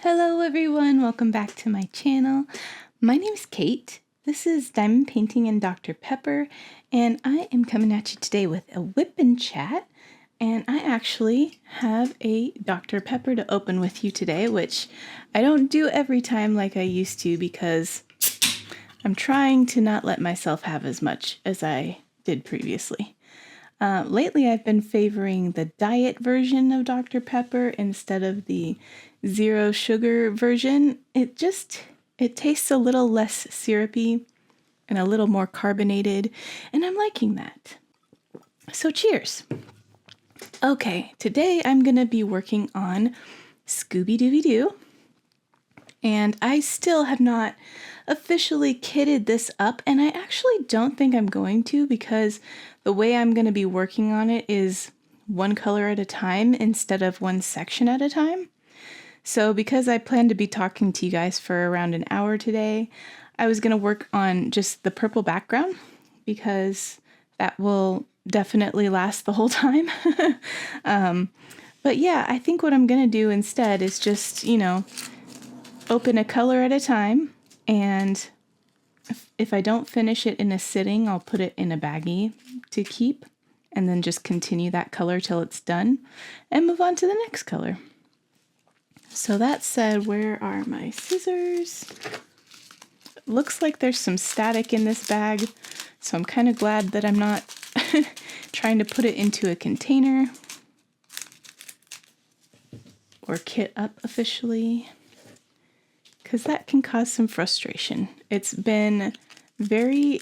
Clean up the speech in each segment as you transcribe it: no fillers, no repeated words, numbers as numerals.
Hello everyone, welcome back to my channel. My name is Kate. This is Diamond Painting and Dr. Pepper, and I am coming at you today with a WIP and chat. And I actually have a Dr. Pepper to open with you today, which I don't do every time like I used to because I'm trying to not let myself have as much as I did previously. Lately, I've been favoring the diet version of Dr. Pepper instead of the zero sugar version. It tastes a little less syrupy and a little more carbonated, and I'm liking that. So cheers. Okay, today I'm going to be working on Scooby-Dooby-Doo, and I still have not officially kitted this up, and I actually don't think I'm going to because the way I'm going to be working on it is one color at a time instead of one section at a time. So because I plan to be talking to you guys for around an hour today, I was going to work on just the purple background because that will definitely last the whole time. But yeah, I think what I'm going to do instead is just, open a color at a time, and if I don't finish it in a sitting, I'll put it in a baggie to keep and then just continue that color till it's done and move on to the next color. So that said, where are my scissors? Looks like there's some static in this bag, so I'm kind of glad that I'm not trying to put it into a container or kit up officially, because that can cause some frustration. It's been very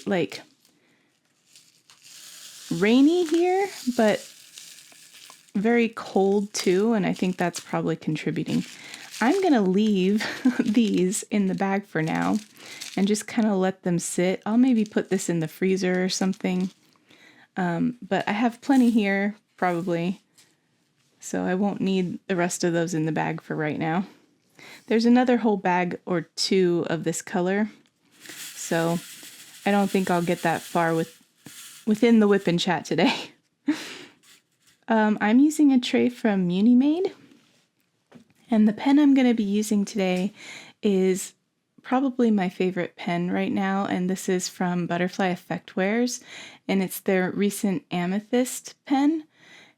rainy here, but very cold too, and I think that's probably contributing. I'm gonna leave these in the bag for now and just kind of let them sit. I'll maybe put this in the freezer or something, but I have plenty here probably, so I won't need the rest of those in the bag for right now. There's another whole bag or two of this color, so I don't think I'll get that far within the WIP and chat today. I'm using a tray from Munimade, and the pen I'm going to be using today is probably my favorite pen right now, and this is from Butterfly Effectwares, and it's their recent Amethyst pen.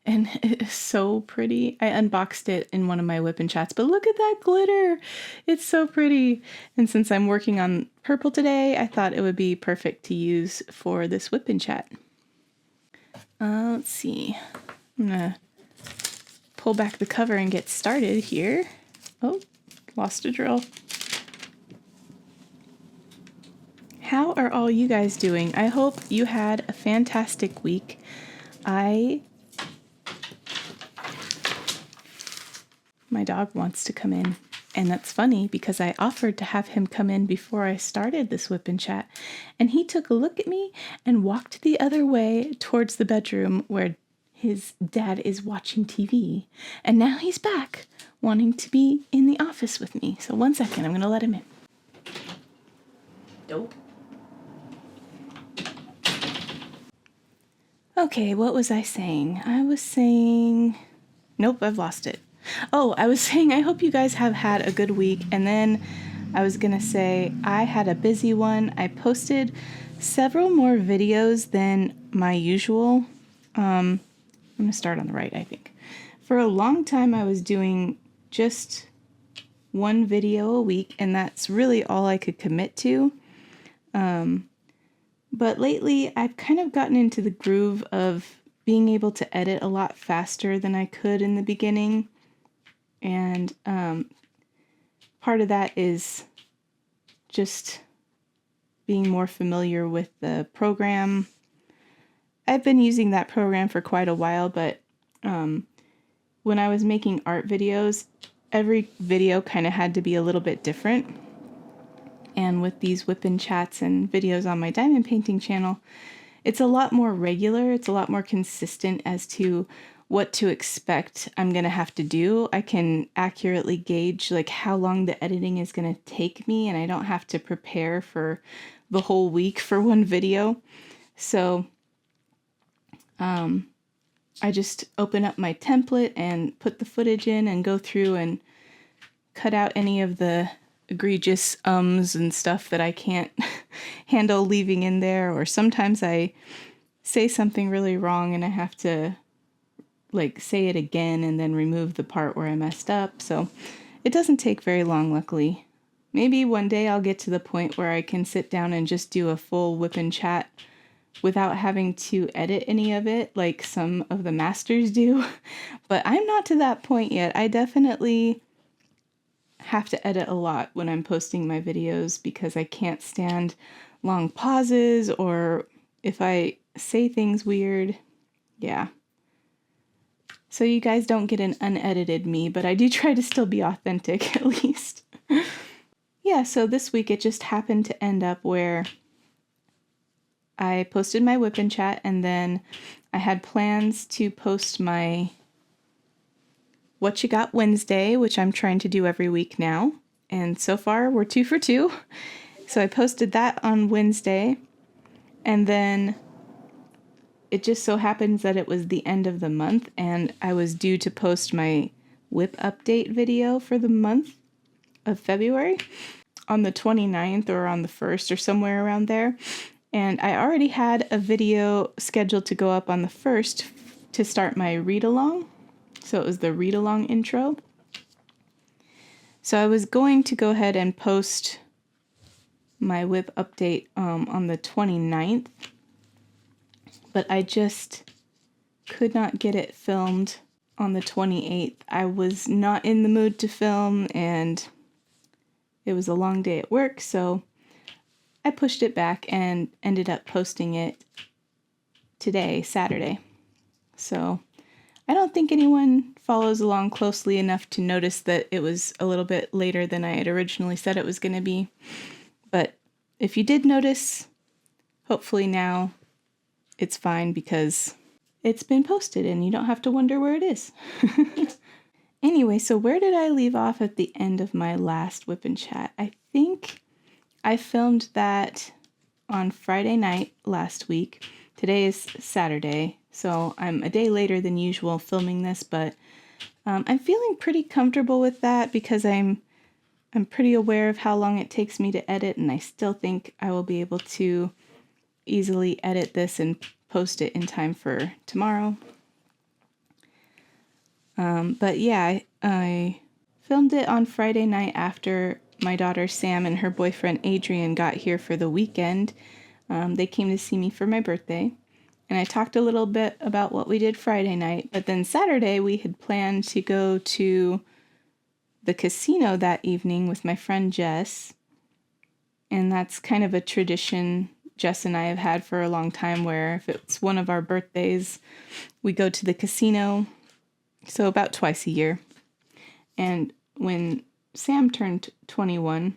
And it is so pretty. I unboxed it in one of my WIP and chats, but look at that glitter. It's so pretty. And since I'm working on purple today, I thought it would be perfect to use for this WIP and chat. Let's see. I'm gonna pull back the cover and get started here. Oh, lost a drill. How are all you guys doing? I hope you had a fantastic week. My dog wants to come in, and that's funny because I offered to have him come in before I started this WIP and chat, and he took a look at me and walked the other way towards the bedroom where his dad is watching TV, and now he's back wanting to be in the office with me. So one second, I'm gonna let him in. Dope. Okay, what was I saying? Nope, I've lost it. Oh, I was saying I hope you guys have had a good week, and then I was gonna say I had a busy one. I posted several more videos than my usual. I'm gonna start on the right, I think. For a long time I was doing just one video a week, and that's really all I could commit to. But lately I've kind of gotten into the groove of being able to edit a lot faster than I could in the beginning. And part of that is just being more familiar with the program. I've been using that program for quite a while, but when I was making art videos, every video kind of had to be a little bit different. And with these WIP and chats and videos on my diamond painting channel, it's a lot more regular. It's a lot more consistent as to what to expect I'm going to have to do. I can accurately gauge how long the editing is going to take me, and I don't have to prepare for the whole week for one video. So I just open up my template and put the footage in and go through and cut out any of the egregious ums and stuff that I can't handle leaving in there, or sometimes I say something really wrong and I have to like say it again and then remove the part where I messed up. So it doesn't take very long, luckily. Maybe one day I'll get to the point where I can sit down and just do a full WIP and chat without having to edit any of it like some of the masters do. But I'm not to that point yet. I definitely have to edit a lot when I'm posting my videos because I can't stand long pauses or if I say things weird. Yeah. So you guys don't get an unedited me, but I do try to still be authentic at least. Yeah, so this week it just happened to end up where I posted my WIP and chat, and then I had plans to post my What You Got Wednesday, which I'm trying to do every week now. And so far we're 2 for 2. So I posted that on Wednesday, and then it just so happens that it was the end of the month and I was due to post my WIP update video for the month of February on the 29th or on the 1st or somewhere around there. And I already had a video scheduled to go up on the 1st to start my read-along. So it was the read-along intro. So I was going to go ahead and post my WIP update on the 29th, but I just could not get it filmed on the 28th. I was not in the mood to film, and it was a long day at work, so I pushed it back and ended up posting it today, Saturday. So I don't think anyone follows along closely enough to notice that it was a little bit later than I had originally said it was going to be. But if you did notice, hopefully now it's fine because it's been posted and you don't have to wonder where it is. Anyway, so where did I leave off at the end of my last WIP and Chat? I think I filmed that on Friday night last week. Today is Saturday, so I'm a day later than usual filming this, but I'm feeling pretty comfortable with that because I'm pretty aware of how long it takes me to edit, and I still think I will be able to easily edit this and post it in time for tomorrow. But yeah, I filmed it on Friday night after my daughter Sam and her boyfriend Adrian got here for the weekend. They came to see me for my birthday, and I talked a little bit about what we did Friday night, but then Saturday we had planned to go to the casino that evening with my friend Jess, and that's kind of a tradition Jess and I have had for a long time where if it's one of our birthdays, we go to the casino, so about twice a year. And when Sam turned 21,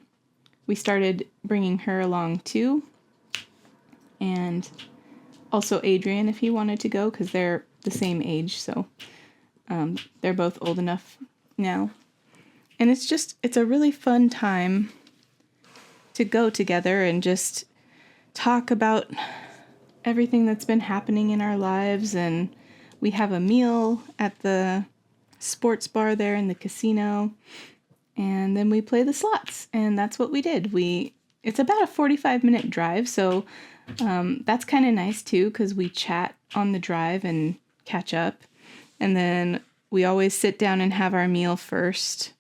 we started bringing her along too, and also Adrian if he wanted to go because they're the same age, so they're both old enough now. And it's a really fun time to go together and just talk about everything that's been happening in our lives. And we have a meal at the sports bar there in the casino, and then we play the slots, and that's what we did. It's about a 45-minute drive, so that's kind of nice too because we chat on the drive and catch up, and then we always sit down and have our meal first.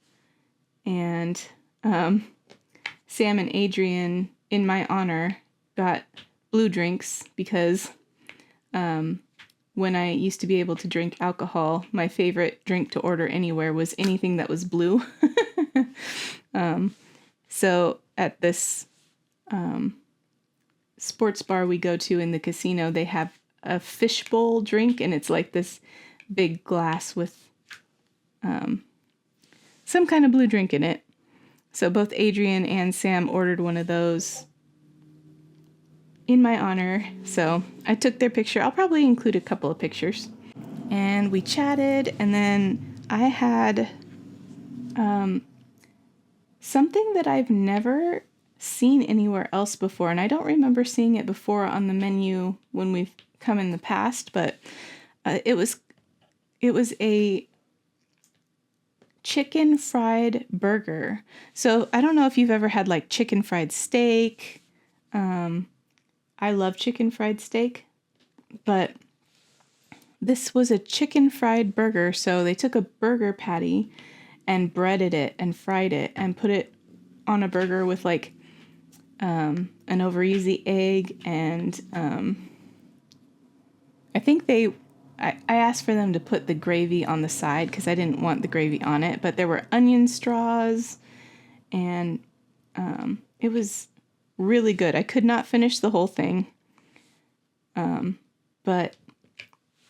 And Sam and Adrian, in my honor, got blue drinks because when I used to be able to drink alcohol, my favorite drink to order anywhere was anything that was blue. So at this sports bar we go to in the casino, they have a fishbowl drink, and it's like this big glass with some kind of blue drink in it. So both Adrian and Sam ordered one of those in my honor. So I took their picture. I'll probably include a couple of pictures. And we chatted, and then I had something that I've never seen anywhere else before, and I don't remember seeing it before on the menu when we've come in the past, but it was a chicken fried burger. So I don't know if you've ever had like chicken fried steak. I love chicken fried steak, but this was a chicken fried burger. So they took a burger patty and breaded it and fried it and put it on a burger with like an over easy egg. And I think I asked for them to put the gravy on the side because I didn't want the gravy on it, but there were onion straws, and it was really good. I could not finish the whole thing. But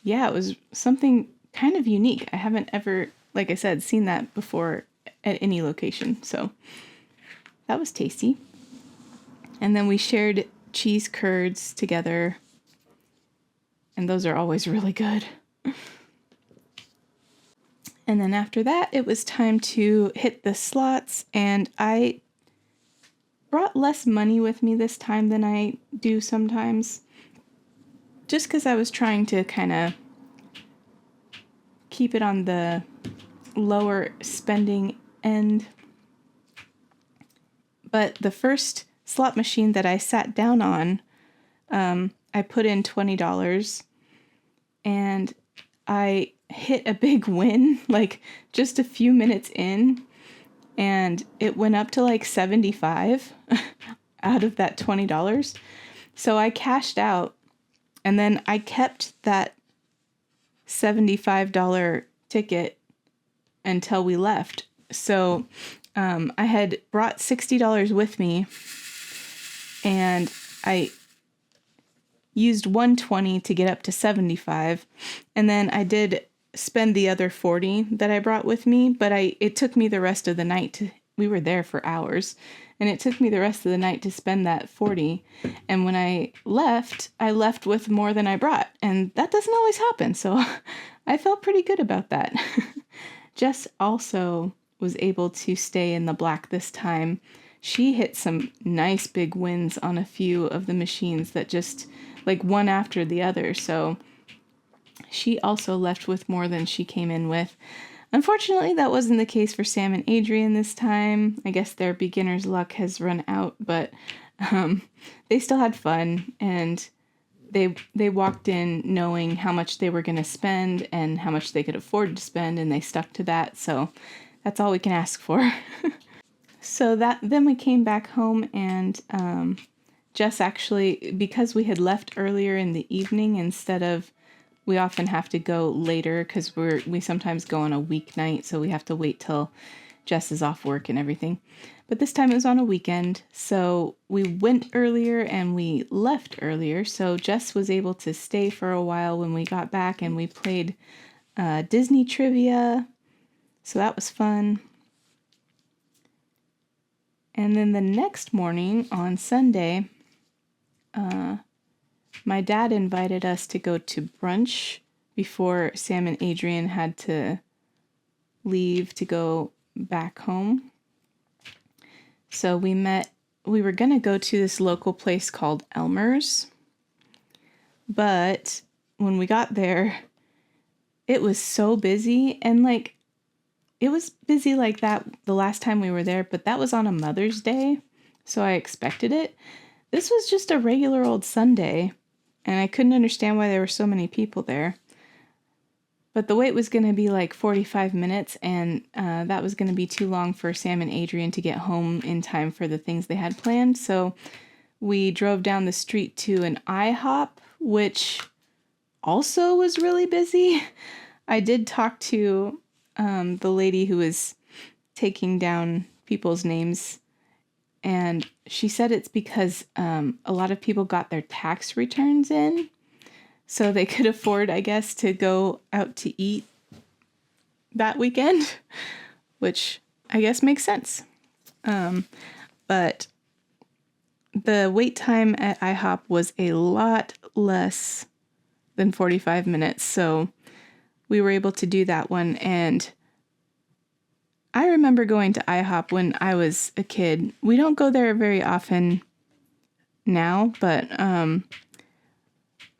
yeah, it was something kind of unique. I haven't ever, like I said, seen that before at any location. So that was tasty. And then we shared cheese curds together, and those are always really good. And then after that, it was time to hit the slots, and I brought less money with me this time than I do sometimes, just because I was trying to kind of keep it on the lower spending end. But the first slot machine that I sat down on, I put in $20, and I hit a big win, like just a few minutes in, and it went up to like 75 out of that $20. So I cashed out, and then I kept that $75 ticket until we left. So I had brought $60 with me, and I used $120 to get up to 75, and then I did spend the other $40 that I brought with me, but it took me the rest of the night we were there for hours, and it took me the rest of the night to spend that $40. And when I left with more than I brought, and that doesn't always happen, so I felt pretty good about that. Jess also was able to stay in the black this time. She hit some nice big wins on a few of the machines that just like one after the other. So she also left with more than she came in with. Unfortunately, that wasn't the case for Sam and Adrian this time. I guess their beginner's luck has run out, but they still had fun, and they walked in knowing how much they were going to spend and how much they could afford to spend, and they stuck to that. So that's all we can ask for. So then we came back home, and Jess actually, because we had left earlier in the evening instead of, we often have to go later because we sometimes go on a weeknight, so we have to wait till Jess is off work and everything. But this time it was on a weekend, so we went earlier and we left earlier. So Jess was able to stay for a while when we got back, and we played Disney trivia. So that was fun. And then the next morning on Sunday, my dad invited us to go to brunch before Sam and Adrian had to leave to go back home. So we were going to go to this local place called Elmer's, but when we got there, it was so busy, and like, it was busy like that the last time we were there, but that was on a Mother's Day, so I expected it. This was just a regular old Sunday, and I couldn't understand why there were so many people there. But the wait was going to be like 45 minutes, and that was going to be too long for Sam and Adrian to get home in time for the things they had planned. So we drove down the street to an IHOP, which also was really busy. I did talk to the lady who was taking down people's names, and she said it's because a lot of people got their tax returns in, so they could afford, I guess, to go out to eat that weekend, which I guess makes sense. But the wait time at IHOP was a lot less than 45 minutes, so we were able to do that one. And I remember going to IHOP when I was a kid. We don't go there very often now, but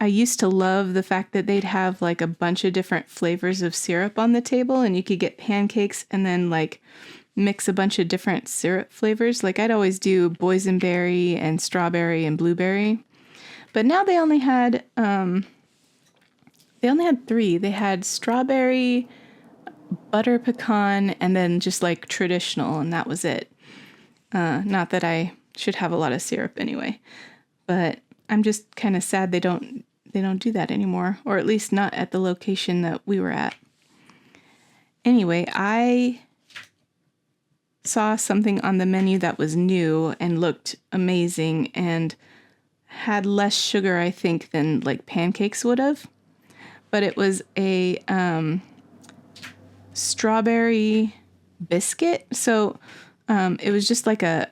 I used to love the fact that they'd have like a bunch of different flavors of syrup on the table, and you could get pancakes and then like mix a bunch of different syrup flavors. Like I'd always do boysenberry and strawberry and blueberry. But now they only had three. They had strawberry, butter pecan, and then just like traditional, and that was it. Not that I should have a lot of syrup anyway, but I'm just kind of sad they don't do that anymore, or at least not at the location that we were at. Anyway, I saw something on the menu that was new and looked amazing and had less sugar, I think, than like pancakes would have. But it was a strawberry biscuit. So it was just like a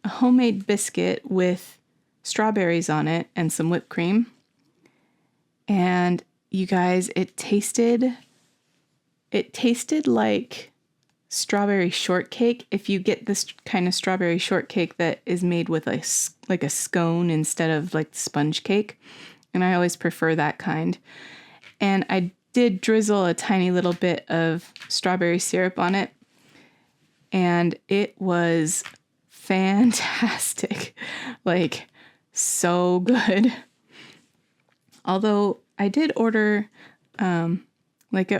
homemade biscuit with strawberries on it and some whipped cream. And you guys, it tasted like strawberry shortcake. If you get this kind of strawberry shortcake that is made with like a scone instead of like sponge cake. And I always prefer that kind. And I did drizzle a tiny little bit of strawberry syrup on it. And it was fantastic. Like, so good. Although I did order, I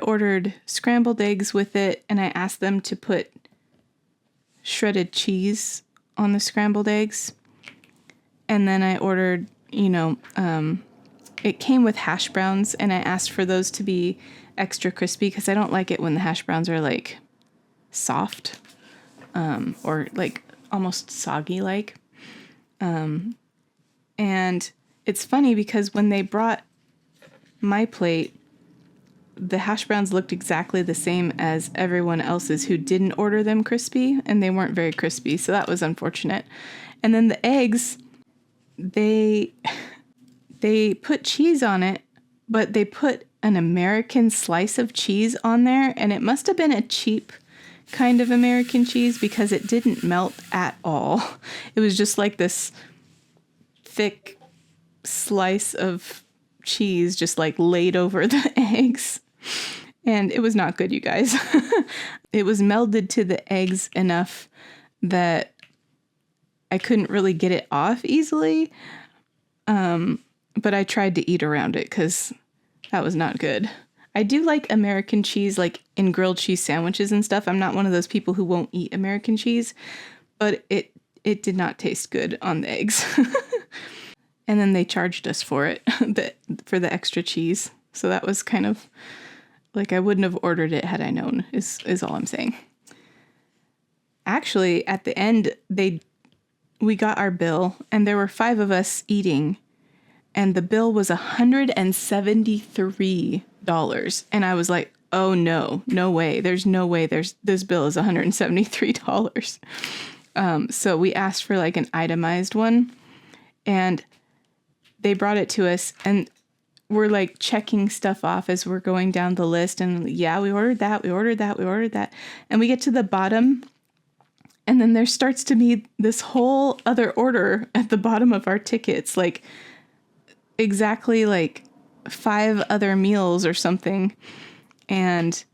ordered scrambled eggs with it, and I asked them to put shredded cheese on the scrambled eggs. And then I ordered, it came with hash browns, and I asked for those to be extra crispy because I don't like it when the hash browns are like soft, or like almost soggy like. And it's funny because when they brought my plate, the hash browns looked exactly the same as everyone else's who didn't order them crispy, and they weren't very crispy, so that was unfortunate. And then the eggs, they put cheese on it, but they put an American slice of cheese on there, and it must have been a cheap kind of American cheese because it didn't melt at all. It was just like this thick slice of cheese just like laid over the eggs. And it was not good, you guys. It was melded to the eggs enough that I couldn't really get it off easily. But I tried to eat around it because that was not good. I do like American cheese, like in grilled cheese sandwiches and stuff. I'm not one of those people who won't eat American cheese, but it did not taste good on the eggs. And then they charged us for it, for the extra cheese. So that was kind of like, I wouldn't have ordered it had I known, is all I'm saying. Actually, at the end, we got our bill, and there were 5 of us eating, and the bill was $173. And I was like, oh no way. There's no way this bill is $173. So we asked for like an itemized one, and they brought it to us, and we're like checking stuff off as we're going down the list. And yeah, we ordered that. And we get to the bottom, and then there starts to be this whole other order at the bottom of our tickets, like exactly like 5 other meals or something. And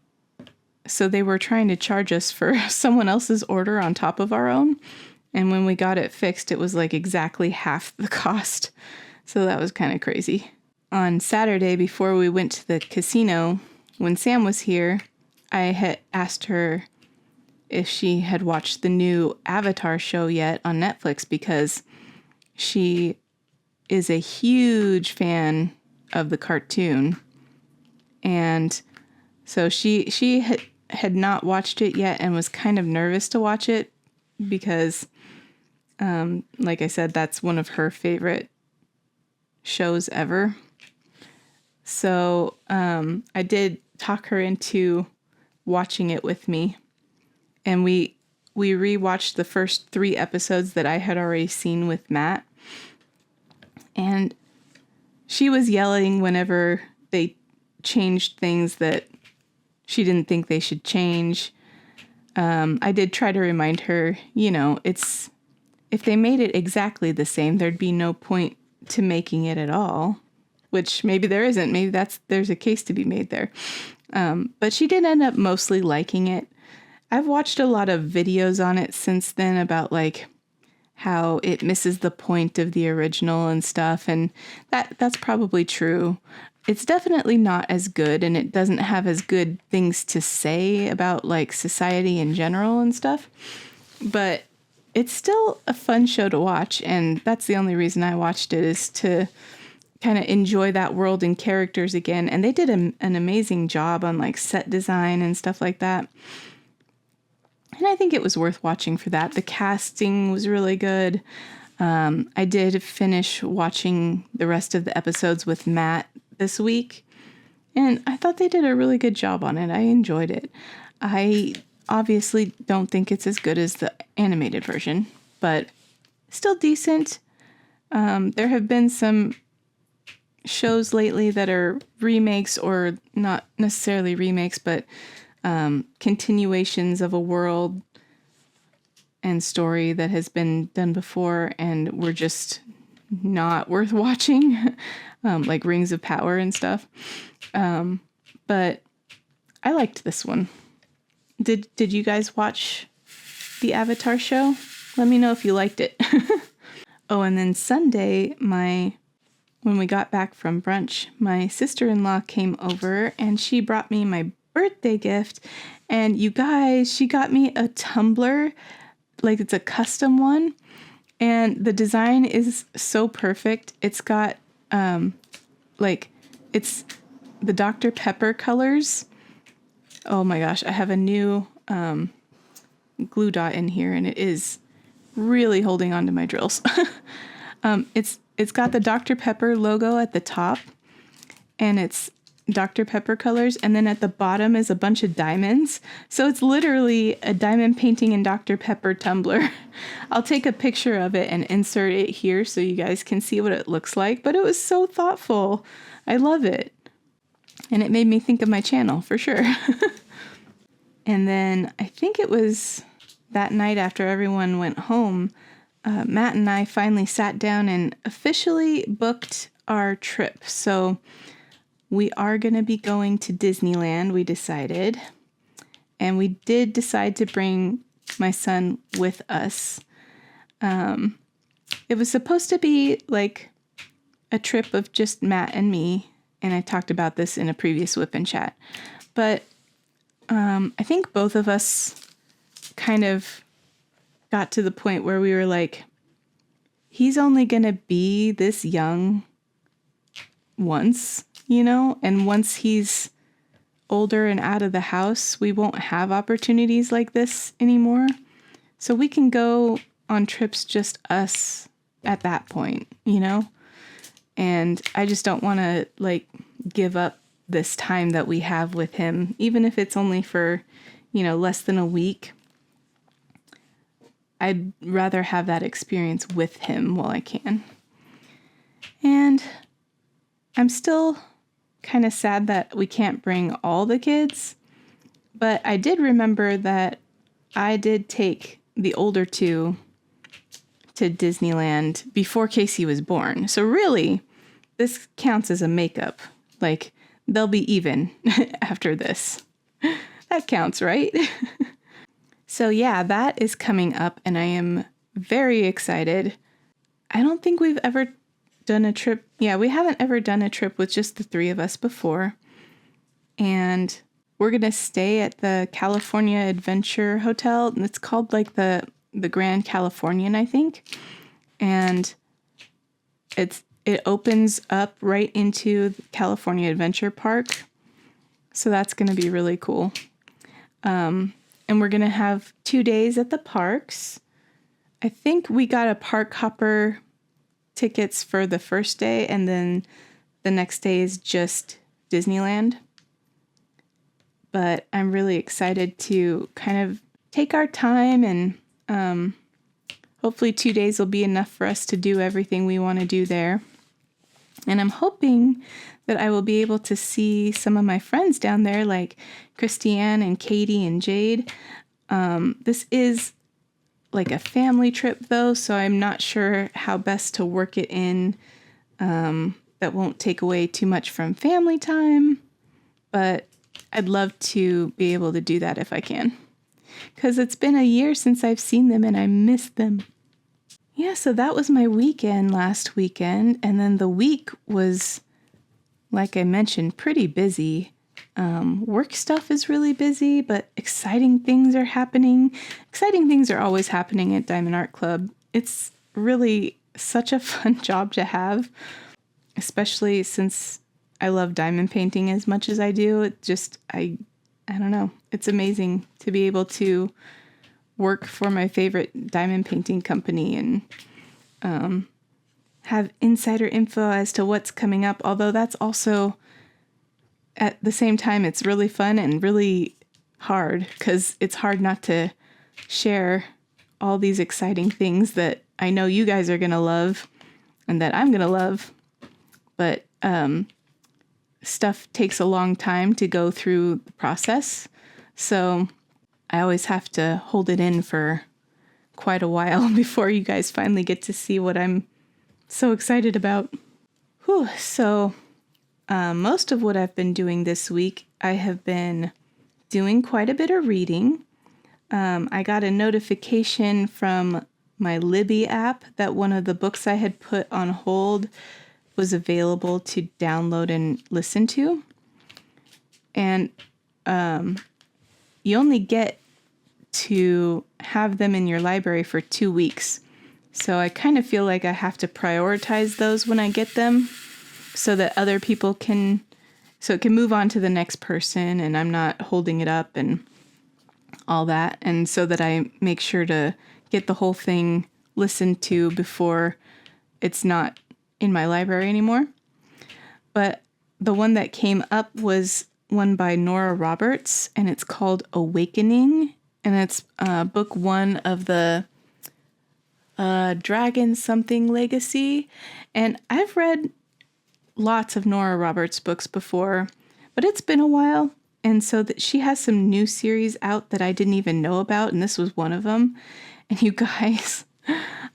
so they were trying to charge us for someone else's order on top of our own. And when we got it fixed, it was like exactly half the cost. So that was kind of crazy. On Saturday, before we went to the casino, when Sam was here, I had asked her if she had watched the new Avatar show yet on Netflix, because she is a huge fan of the cartoon. And so she had not watched it yet and was kind of nervous to watch it because, like I said, that's one of her favorite shows ever. So I did talk her into watching it with me, and we rewatched the first 3 episodes that I had already seen with Matt, and she was yelling whenever they changed things that she didn't think they should change. I did try to remind her, if they made it exactly the same, there'd be no point to making it at all. which maybe there isn't. Maybe there's a case to be made there. But she did end up mostly liking it. I've watched a lot of videos on it since then about like how it misses the point of the original and stuff, and that's probably true. It's definitely not as good, and it doesn't have as good things to say about like society in general and stuff. But it's still a fun show to watch, and that's the only reason I watched it, is to kind of enjoy that world and characters again. And they did an amazing job on like set design and stuff like that. And I think it was worth watching for that. The casting was really good. I did finish watching the rest of the episodes with Matt this week, and I thought they did a really good job on it. I enjoyed it. I obviously don't think it's as good as the animated version, but still decent. There have been some shows lately that are remakes, or not necessarily remakes, but continuations of a world and story that has been done before and were just not worth watching, like Rings of Power and stuff. But I liked this one. Did you guys watch the Avatar show? Let me know if you liked it. Oh, and then Sunday, when we got back from brunch, my sister-in-law came over and she brought me my birthday gift. And you guys, she got me a tumbler, like it's a custom one. And the design is so perfect. It's got, it's the Dr. Pepper colors. Oh my gosh, I have a new glue dot in here, and it is really holding on to my drills. It's got the Dr. Pepper logo at the top, and it's Dr. Pepper colors, and then at the bottom is a bunch of diamonds. So it's literally a diamond painting in Dr. Pepper tumbler. I'll take a picture of it and insert it here so you guys can see what it looks like, but it was so thoughtful. I love it. And it made me think of my channel for sure. And then I think it was that night after everyone went home, Matt and I finally sat down and officially booked our trip. So we are going to be going to Disneyland, we decided. And we did decide to bring my son with us. It was supposed to be like a trip of just Matt and me. And I talked about this in a previous WIP and chat. But I think both of us kind of got to the point where we were like, he's only going to be this young once, and once he's older and out of the house, we won't have opportunities like this anymore. So we can go on trips just us at that point, and I just don't want to give up this time that we have with him, even if it's only for, less than a week. I'd rather have that experience with him while I can. And I'm still kind of sad that we can't bring all the kids, but I did remember that I did take the older two to Disneyland before Casey was born. So really, this counts as a makeup. They'll be even after this. That counts, right? So yeah, that is coming up, and I am very excited. I don't think we've ever done a trip. Yeah, we haven't ever done a trip with just the three of us before. And we're going to stay at the California Adventure Hotel. And it's called the Grand Californian, I think. And it opens up right into the California Adventure Park. So that's going to be really cool. And we're going to have 2 days at the parks. I think we got a park hopper tickets for the first day, and then the next day is just Disneyland. But I'm really excited to kind of take our time, and hopefully 2 days will be enough for us to do everything we want to do there. And I'm hoping that I will be able to see some of my friends down there, like Christiane and Katie and Jade. This is like a family trip, though, so I'm not sure how best to work it in that won't take away too much from family time, but I'd love to be able to do that if I can, because it's been a year since I've seen them and I miss them. Yeah, so that was my weekend last weekend, and then the week was, like I mentioned, pretty busy. Work stuff is really busy, but exciting things are happening. Exciting things are always happening at Diamond Art Club. It's really such a fun job to have, especially since I love diamond painting as much as I do. It just, I don't know. It's amazing to be able to work for my favorite diamond painting company and have insider info as to what's coming up. Although that's also, at the same time, it's really fun and really hard, because it's hard not to share all these exciting things that I know you guys are going to love and that I'm going to love. But stuff takes a long time to go through the process. So I always have to hold it in for quite a while before you guys finally get to see what I'm so excited about. Whew. So most of what I've been doing this week, I have been doing quite a bit of reading. I got a notification from my Libby app that one of the books I had put on hold was available to download and listen to. And you only get to have them in your library for 2 weeks. So I kind of feel like I have to prioritize those when I get them so that other people so it can move on to the next person and I'm not holding it up and all that. And so that I make sure to get the whole thing listened to before it's not in my library anymore. But the one that came up was one by Nora Roberts, and it's called Awakening, and it's book 1 of the Dragon Something Legacy. And I've read lots of Nora Roberts books before, but it's been a while, and so that she has some new series out that I didn't even know about, and this was one of them. And you guys,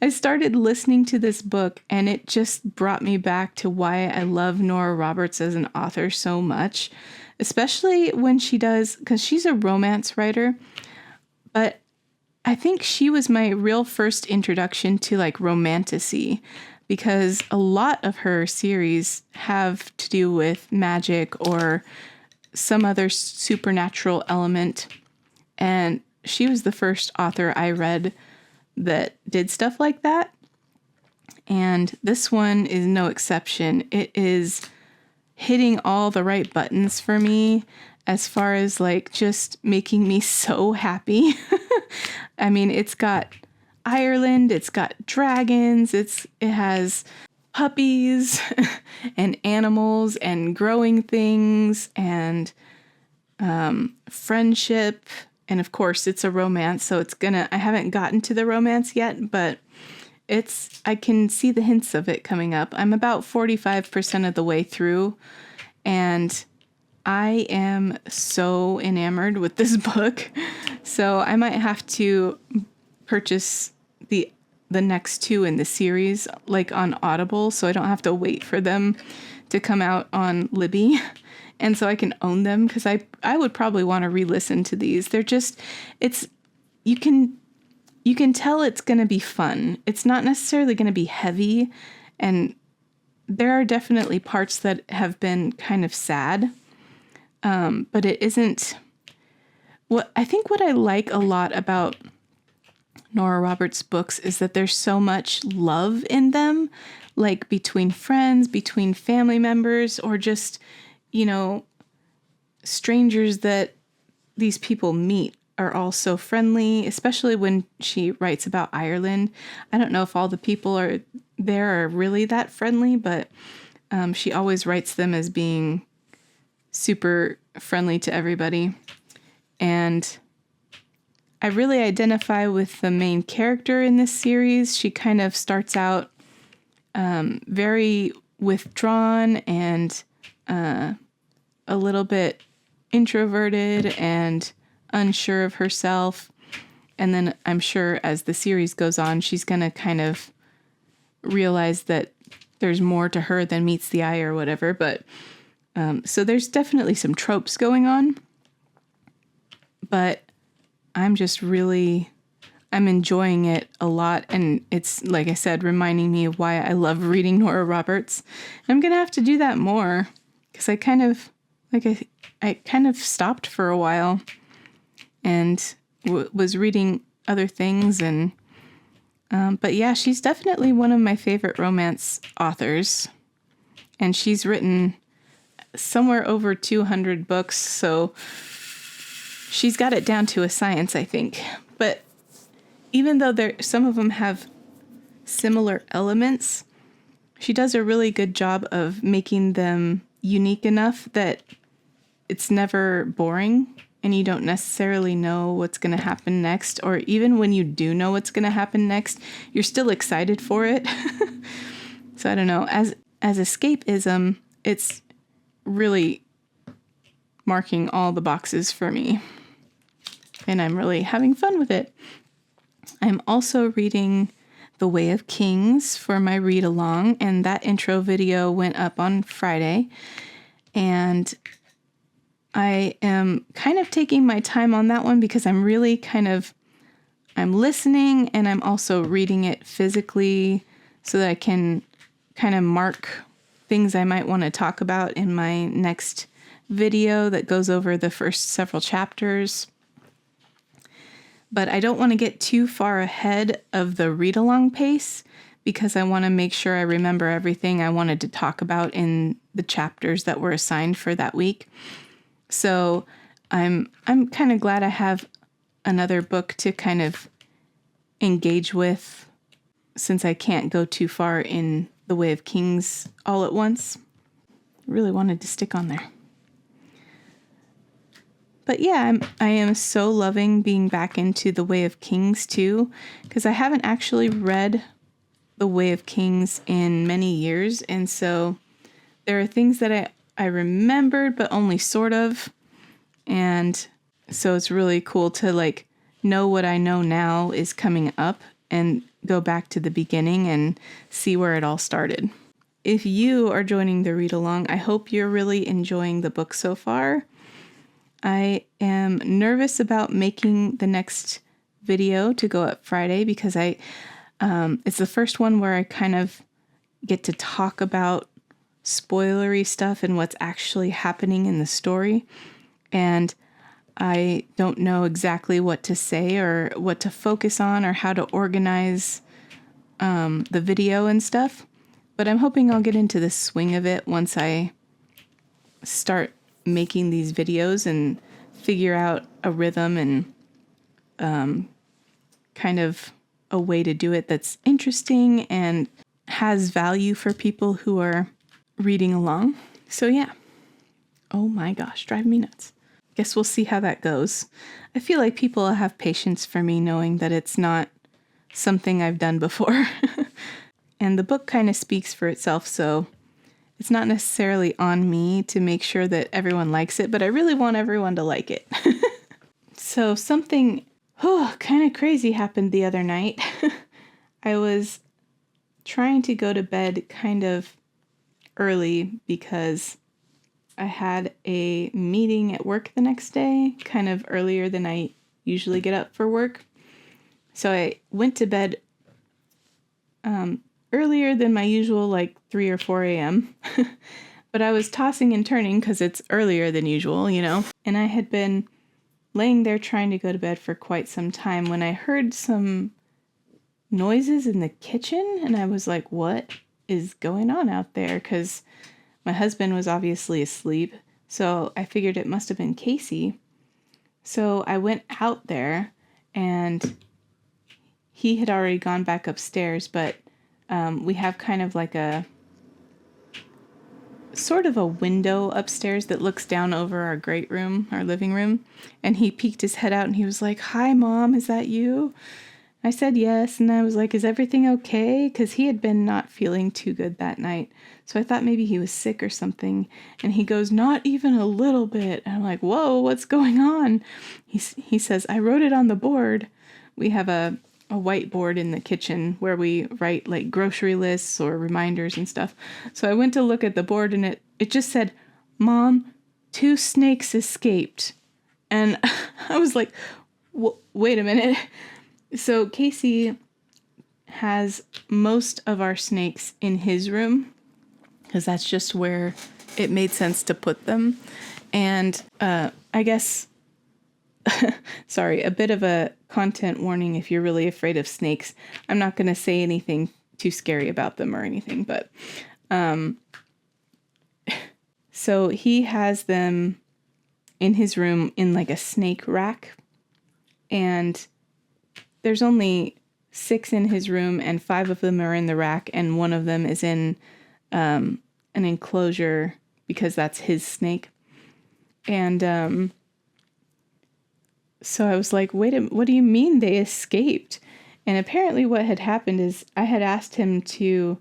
I started listening to this book and it just brought me back to why I love Nora Roberts as an author so much, especially when she does, because she's a romance writer, but I think she was my real first introduction to like romantasy, because a lot of her series have to do with magic or some other supernatural element. And she was the first author I read that did stuff like that. And this one is no exception. It is hitting all the right buttons for me as far as like just making me so happy. I mean, it's got Ireland, it's got dragons, it has puppies and animals and growing things and friendship. And of course, it's a romance, so I haven't gotten to the romance yet, but I can see the hints of it coming up. I'm about 45% of the way through, and I am so enamored with this book. So I might have to purchase the next 2 in the series, like on Audible, so I don't have to wait for them to come out on Libby. And so I can own them, because I would probably want to re-listen to these. They're just, you can tell it's going to be fun. It's not necessarily going to be heavy. And there are definitely parts that have been kind of sad. But it isn't, I think what I like a lot about Nora Roberts' books is that there's so much love in them, like between friends, between family members, or just, strangers that these people meet are all so friendly, especially when she writes about Ireland. I don't know if all the people are really that friendly, but she always writes them as being super friendly to everybody. And I really identify with the main character in this series. She kind of starts out very withdrawn and a little bit introverted and unsure of herself. And then I'm sure as the series goes on, she's going to kind of realize that there's more to her than meets the eye or whatever. But so there's definitely some tropes going on. But I'm enjoying it a lot. And it's, like I said, reminding me of why I love reading Nora Roberts. And I'm going to have to do that more because I kind of stopped for a while and was reading other things. And but yeah, she's definitely one of my favorite romance authors. And she's written somewhere over 200 books. So she's got it down to a science, I think. But even though some of them have similar elements, she does a really good job of making them unique enough that it's never boring and you don't necessarily know what's going to happen next. Or even when you do know what's going to happen next, you're still excited for it. So I don't know. As escapism, it's really marking all the boxes for me. And I'm really having fun with it. I'm also reading The Way of Kings for my read along, and that intro video went up on Friday. And I am kind of taking my time on that one because I'm really I'm listening and I'm also reading it physically so that I can kind of mark things I might want to talk about in my next video that goes over the first several chapters. But I don't want to get too far ahead of the read-along pace because I want to make sure I remember everything I wanted to talk about in the chapters that were assigned for that week. So I'm kind of glad I have another book to kind of engage with since I can't go too far in The Way of Kings all at once. Really wanted to stick on there. But yeah, I am so loving being back into The Way of Kings too, because I haven't actually read The Way of Kings in many years. And so there are things that I remembered, but only sort of. And so it's really cool to know what I know now is coming up and go back to the beginning and see where it all started. If you are joining the read along, I hope you're really enjoying the book so far. I am nervous about making the next video to go up Friday because it's the first one where I kind of get to talk about spoilery stuff and what's actually happening in the story. And I don't know exactly what to say or what to focus on or how to organize the video and stuff. But I'm hoping I'll get into the swing of it once I start making these videos and figure out a rhythm and kind of a way to do it that's interesting and has value for people who are reading along. So yeah. Oh my gosh, driving me nuts. Guess we'll see how that goes. I feel like people will have patience for me knowing that it's not something I've done before. And the book kind of speaks for itself, so it's not necessarily on me to make sure that everyone likes it, but I really want everyone to like it. So something kind of crazy happened the other night. I was trying to go to bed kind of early because I had a meeting at work the next day, kind of earlier than I usually get up for work. So I went to bed earlier than my usual, 3 or 4 a.m. But I was tossing and turning because it's earlier than usual, And I had been laying there trying to go to bed for quite some time when I heard some noises in the kitchen. And I was like, what is going on out there? Because my husband was obviously asleep. So I figured it must have been Casey. So I went out there and he had already gone back upstairs, but we have kind of like a sort of a window upstairs that looks down over our great room, our living room. And he peeked his head out and he was like, "Hi, Mom, is that you?" I said yes. And I was like, "Is everything okay?" Because he had been not feeling too good that night. So I thought maybe he was sick or something. And he goes, "Not even a little bit." And I'm like, "Whoa, what's going on?" He says, "I wrote it on the board." We have a a whiteboard in the kitchen where we write like grocery lists or reminders and stuff. So I went to look at the board and it just said, "Mom, 2 snakes escaped." And I was like, wait a minute. So Casey has most of our snakes in his room because that's just where it made sense to put them. And I guess, sorry, a bit of a content warning if you're really afraid of snakes. I'm not going to say anything too scary about them or anything, but so he has them in his room in like a snake rack, and there's only 6 in his room and 5 of them are in the rack, and one of them is in an enclosure because that's his snake. And so I was like, wait a minute, what do you mean they escaped? And apparently what had happened is I had asked him to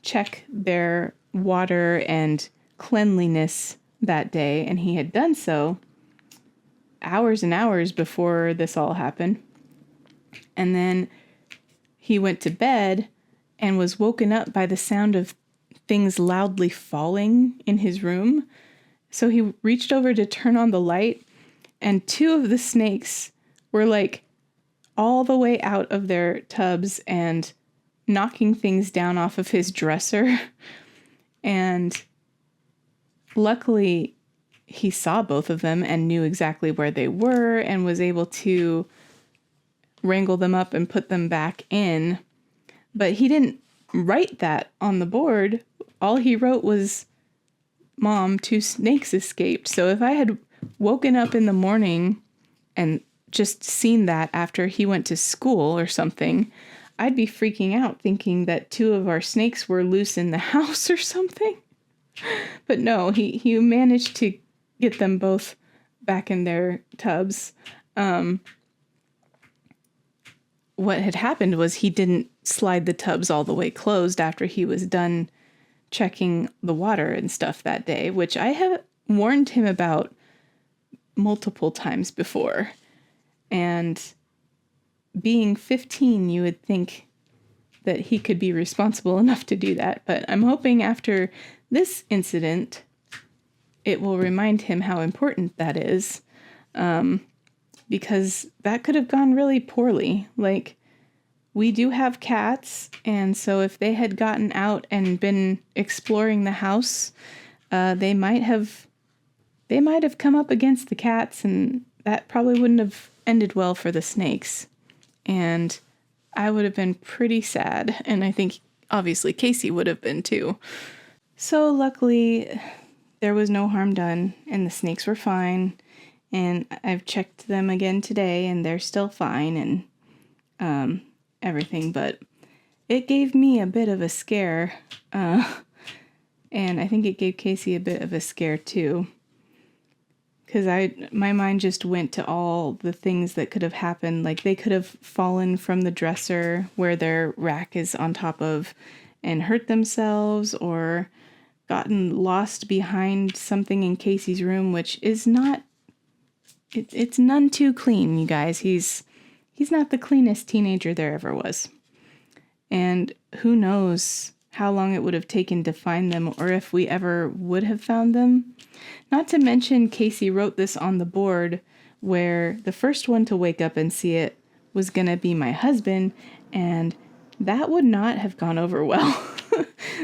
check their water and cleanliness that day, and he had done so hours and hours before this all happened. And then he went to bed and was woken up by the sound of things loudly falling in his room. So he reached over to turn on the light, and 2 of the snakes were like all the way out of their tubs and knocking things down off of his dresser. And luckily, he saw both of them and knew exactly where they were and was able to wrangle them up and put them back in. But he didn't write that on the board. All he wrote was, "Mom, 2 snakes escaped." So if I had woken up in the morning and just seen that after he went to school or something, I'd be freaking out thinking that 2 of our snakes were loose in the house or something. But no, he managed to get them both back in their tubs. What had happened was he didn't slide the tubs all the way closed after he was done checking the water and stuff that day, which I have warned him about multiple times before. And being 15, you would think that he could be responsible enough to do that. But I'm hoping after this incident, it will remind him how important that is. Because that could have gone really poorly. Like, we do have cats, and so if they had gotten out and been exploring the house, they might have come up against the cats, and that probably wouldn't have ended well for the snakes. And I would have been pretty sad, and I think obviously Casey would have been too. So luckily, there was no harm done, and the snakes were fine. And I've checked them again today, and they're still fine and everything. But it gave me a bit of a scare, and I think it gave Casey a bit of a scare too. Because my mind just went to all the things that could have happened. Like, they could have fallen from the dresser where their rack is on top of and hurt themselves, or gotten lost behind something in Casey's room, which is not... It's none too clean, you guys. He's not the cleanest teenager there ever was. And who knows how long it would have taken to find them, or if we ever would have found them. Not to mention, Casey wrote this on the board where the first one to wake up and see it was going to be my husband, and that would not have gone over well.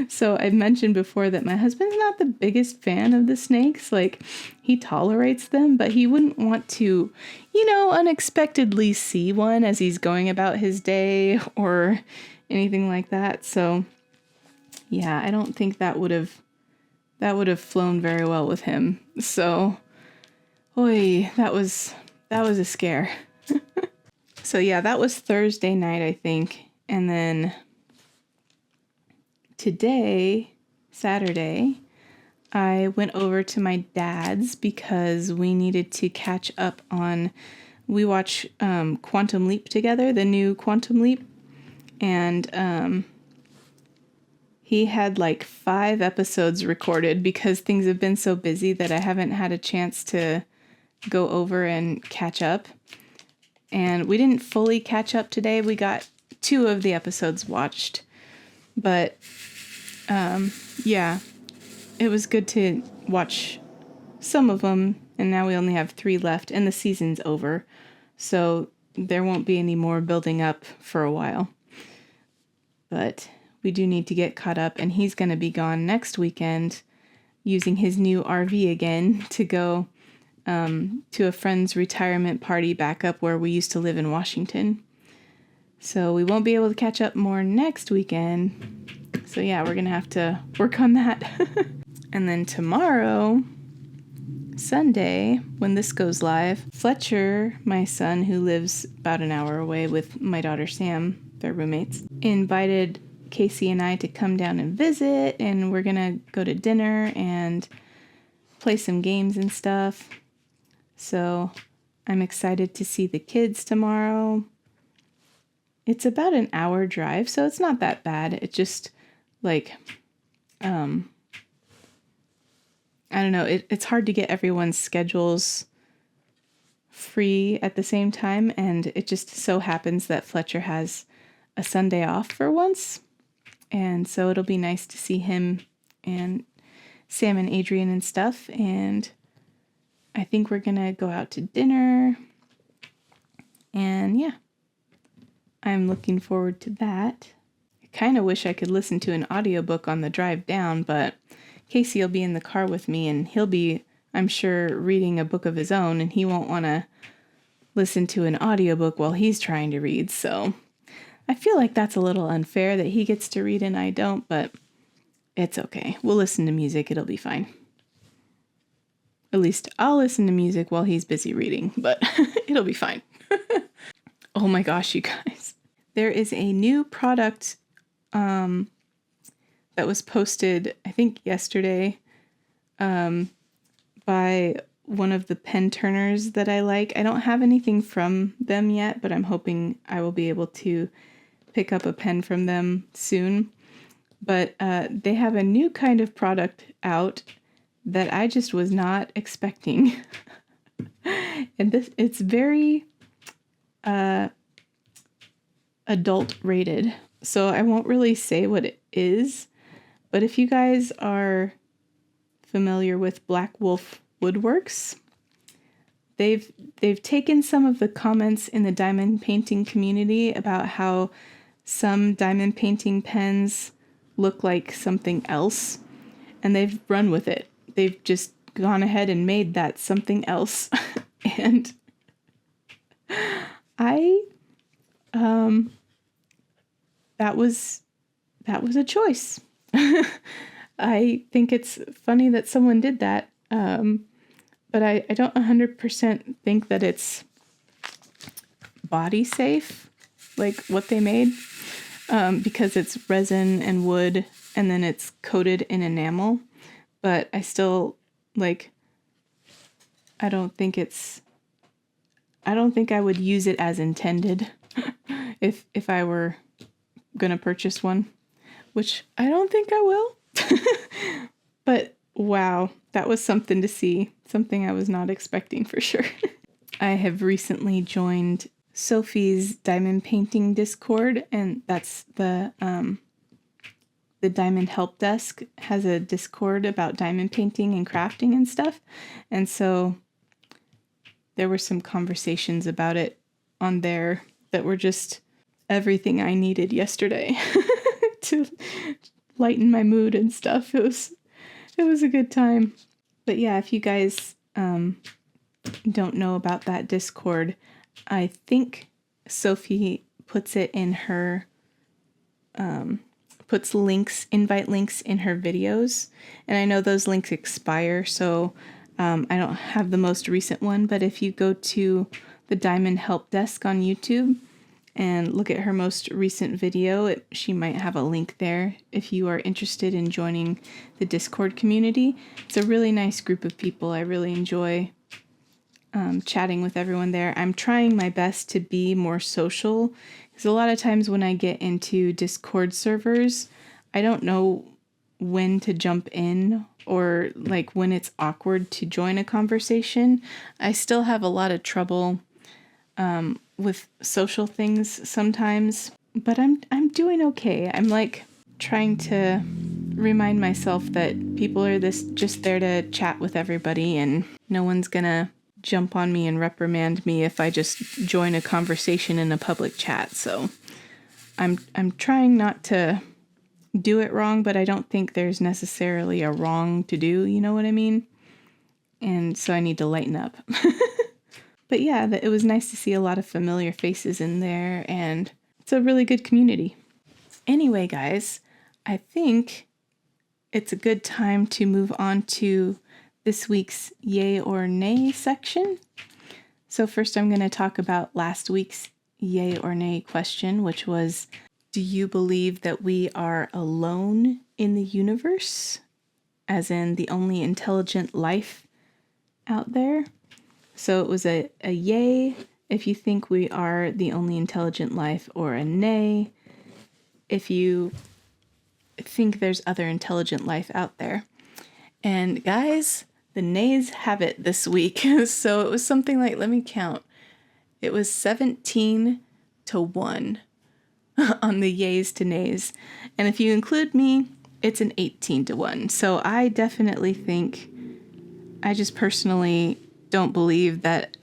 So I've mentioned before that my husband's not the biggest fan of the snakes. Like, he tolerates them, but he wouldn't want to, unexpectedly see one as he's going about his day or anything like that. So yeah, I don't think that would have flown very well with him. So, that was a scare. So yeah, that was Thursday night, I think. And then today, Saturday, I went over to my dad's because we needed to catch up on, we watch Quantum Leap together, the new Quantum Leap, and he had like 5 episodes recorded because things have been so busy that I haven't had a chance to go over and catch up. And we didn't fully catch up today. We got 2 of the episodes watched. But yeah, it was good to watch some of them. And now we only have 3 left and the season's over. So there won't be any more building up for a while. But we do need to get caught up. And he's going to be gone next weekend using his new RV again to go to a friend's retirement party back up where we used to live in Washington. So we won't be able to catch up more next weekend. So yeah, we're going to have to work on that. And then tomorrow, Sunday, when this goes live, Fletcher, my son, who lives about an hour away with my daughter Sam, they're roommates, invited Casey and I to come down and visit, and we're going to go to dinner and play some games and stuff. So I'm excited to see the kids tomorrow. It's about an hour drive, so it's not that bad. It's just like, I don't know. It's hard to get everyone's schedules free at the same time, and it just so happens that Fletcher has a Sunday off for once, and so it'll be nice to see him and Sam and Adrian and stuff, and I think we're gonna go out to dinner, and yeah, I'm looking forward to that. I kind of wish I could listen to an audiobook on the drive down, but Casey will be in the car with me, and he'll be, I'm sure, reading a book of his own, and he won't want to listen to an audiobook while he's trying to read, so I feel like that's a little unfair that he gets to read and I don't, but it's okay. We'll listen to music. It'll be fine. At least I'll listen to music while he's busy reading, but it'll be fine. Oh my gosh, you guys. There is a new product that was posted, I think yesterday, by one of the pen turners that I like. I don't have anything from them yet, but I'm hoping I will be able to pick up a pen from them soon. But they have a new kind of product out that I just was not expecting. And it's very adult rated. So I won't really say what it is, but if you guys are familiar with Black Wolf Woodworks, they've taken some of the comments in the diamond painting community about how some diamond painting pens look like something else, and they've run with it. They've just gone ahead and made that something else. And that was a choice. I think it's funny that someone did that, but I don't 100% think that it's body safe, like what they made, because it's resin and wood, and then it's coated in enamel. But I still, like, I don't think I would use it as intended if I were gonna purchase one, which I don't think I will. But wow, that was something to see, something I was not expecting for sure. I have recently joined Sophie's diamond painting Discord, and that's the Diamond Help Desk has a Discord about diamond painting and crafting and stuff. And so there were some conversations about it on there that were just everything I needed yesterday to lighten my mood and stuff. It was a good time. But yeah, if you guys don't know about that Discord, I think Sophie puts it in her puts invite links in her videos, and I know those links expire, so I don't have the most recent one, but if you go to the Diamond Help Desk on YouTube and look at her most recent video, she might have a link there if you are interested in joining the Discord community. It's a really nice group of people. I really enjoy chatting with everyone there. I'm trying my best to be more social, because a lot of times when I get into Discord servers, I don't know when to jump in, or like when it's awkward to join a conversation. I still have a lot of trouble with social things sometimes, but I'm doing okay. I'm like trying to remind myself that people are just there to chat with everybody, and no one's gonna jump on me and reprimand me if I just join a conversation in a public chat. So I'm trying not to do it wrong, but I don't think there's necessarily a wrong to do, you know what I mean? And so I need to lighten up. But yeah, it was nice to see a lot of familiar faces in there, and it's a really good community. Anyway, guys, I think it's a good time to move on to this week's yay or nay section. So first I'm going to talk about last week's yay or nay question, which was, do you believe that we are alone in the universe? As in the only intelligent life out there? So it was a yay if you think we are the only intelligent life, or a nay if you think there's other intelligent life out there. And guys, the nays have it this week. So it was something like, let me count. It was 17-1 on the yays to nays. And if you include me, it's an 18-1. So I definitely think, I just personally don't believe that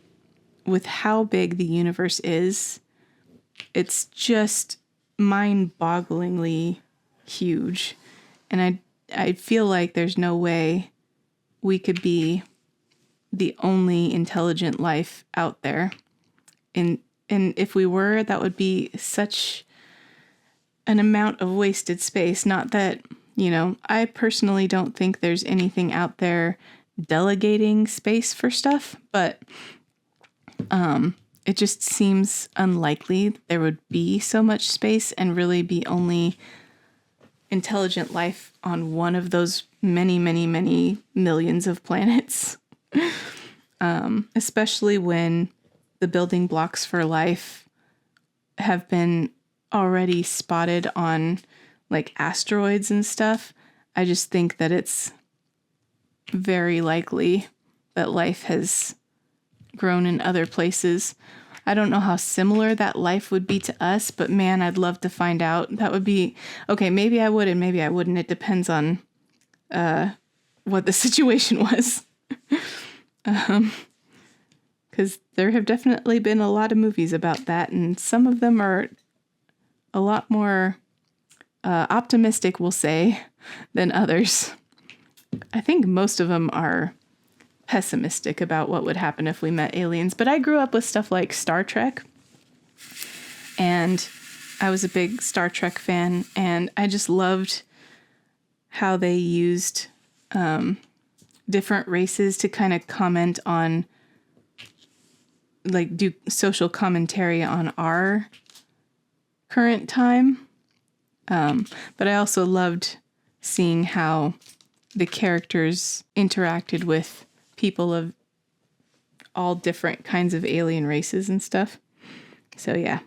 with how big the universe is, it's just mind-bogglingly huge. And I feel like there's no way we could be the only intelligent life out there. And if we were, that would be such an amount of wasted space. Not that, I personally don't think there's anything out there delegating space for stuff, but it just seems unlikely there would be so much space and really be only intelligent life on one of those many, many, many millions of planets. Especially when the building blocks for life have been already spotted on like asteroids and stuff. I just think that it's very likely that life has grown in other places. I don't know how similar that life would be to us, but man, I'd love to find out. That would be, okay, maybe I would and maybe I wouldn't. It depends on what the situation was. Because there have definitely been a lot of movies about that, and some of them are a lot more optimistic, we'll say, than others. I think most of them are pessimistic about what would happen if we met aliens. But I grew up with stuff like Star Trek, and I was a big Star Trek fan, and I just loved how they used different races to kind of comment on, like, do social commentary on our current time. But I also loved seeing how the characters interacted with people of all different kinds of alien races and stuff. So yeah,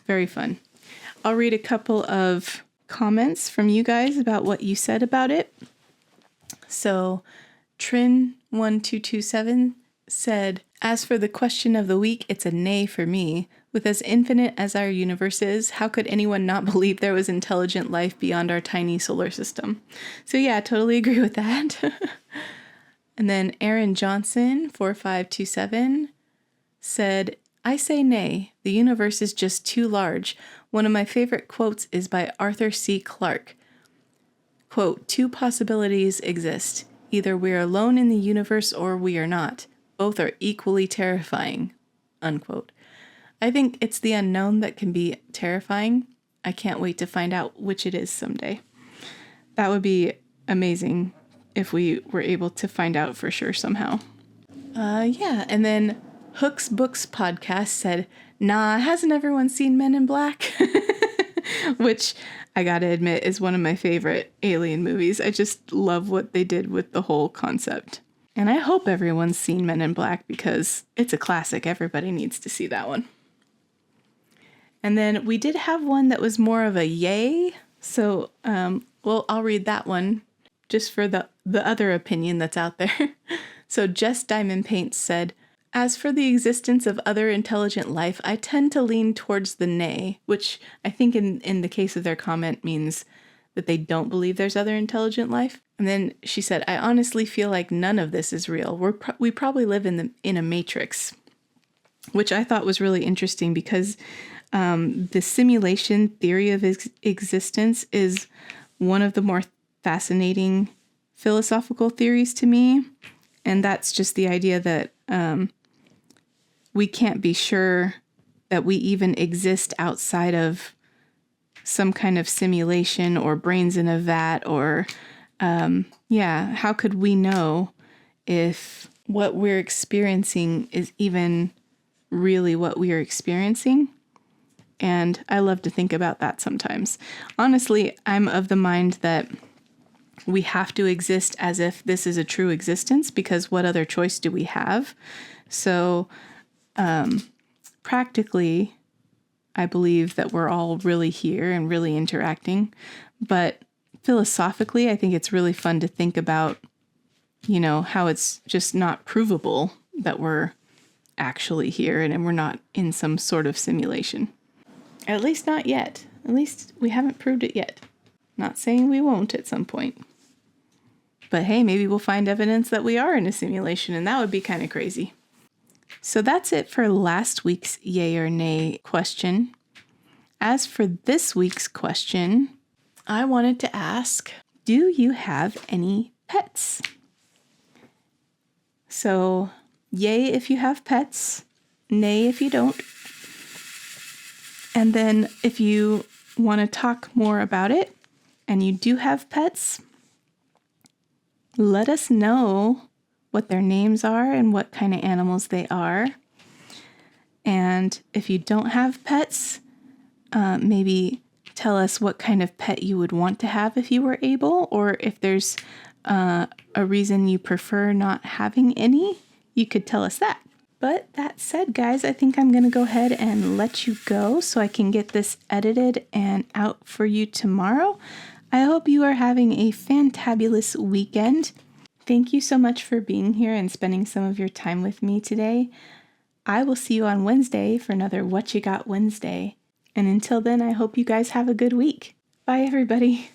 very fun. I'll read a couple of comments from you guys about what you said about it. So Trin1227 said, as for the question of the week, it's a nay for me. With as infinite as our universe is, how could anyone not believe there was intelligent life beyond our tiny solar system? So yeah, I totally agree with that. And then Aaron Johnson, 4527, said, I say nay. The universe is just too large. One of my favorite quotes is by Arthur C. Clarke. Quote, two possibilities exist. Either we're alone in the universe or we are not. Both are equally terrifying. Unquote. I think it's the unknown that can be terrifying. I can't wait to find out which it is someday. That would be amazing if we were able to find out for sure somehow. Yeah, and then Hook's Books podcast said, nah, hasn't everyone seen Men in Black? Which I gotta admit is one of my favorite alien movies. I just love what they did with the whole concept. And I hope everyone's seen Men in Black because it's a classic. Everybody needs to see that one. And then we did have one that was more of a yay. So, I'll read that one just for the other opinion that's out there. So Jess Diamond Paints said, As for the existence of other intelligent life, I tend to lean towards the nay, which I think in the case of their comment means that they don't believe there's other intelligent life. And then she said, I honestly feel like none of this is real. We probably live in a matrix, which I thought was really interesting because the simulation theory of existence is one of the more fascinating philosophical theories to me. And that's just the idea that we can't be sure that we even exist outside of some kind of simulation or brains in a vat or, how could we know if what we're experiencing is even really what we are experiencing? And I love to think about that sometimes. Honestly, I'm of the mind that we have to exist as if this is a true existence, because what other choice do we have? So, practically, I believe that we're all really here and really interacting. But philosophically, I think it's really fun to think about, how it's just not provable that we're actually here and we're not in some sort of simulation. At least not yet. At least we haven't proved it yet. Not saying we won't at some point. But hey, maybe we'll find evidence that we are in a simulation, and that would be kind of crazy. So that's it for last week's yay or nay question. As for this week's question, I wanted to ask, do you have any pets? So, yay if you have pets, nay if you don't. And then if you want to talk more about it and you do have pets, let us know what their names are and what kind of animals they are. And if you don't have pets, maybe tell us what kind of pet you would want to have if you were able, or if there's a reason you prefer not having any, you could tell us that. But that said, guys, I think I'm going to go ahead and let you go so I can get this edited and out for you tomorrow. I hope you are having a fantabulous weekend. Thank you so much for being here and spending some of your time with me today. I will see you on Wednesday for another What You Got Wednesday. And until then, I hope you guys have a good week. Bye, everybody.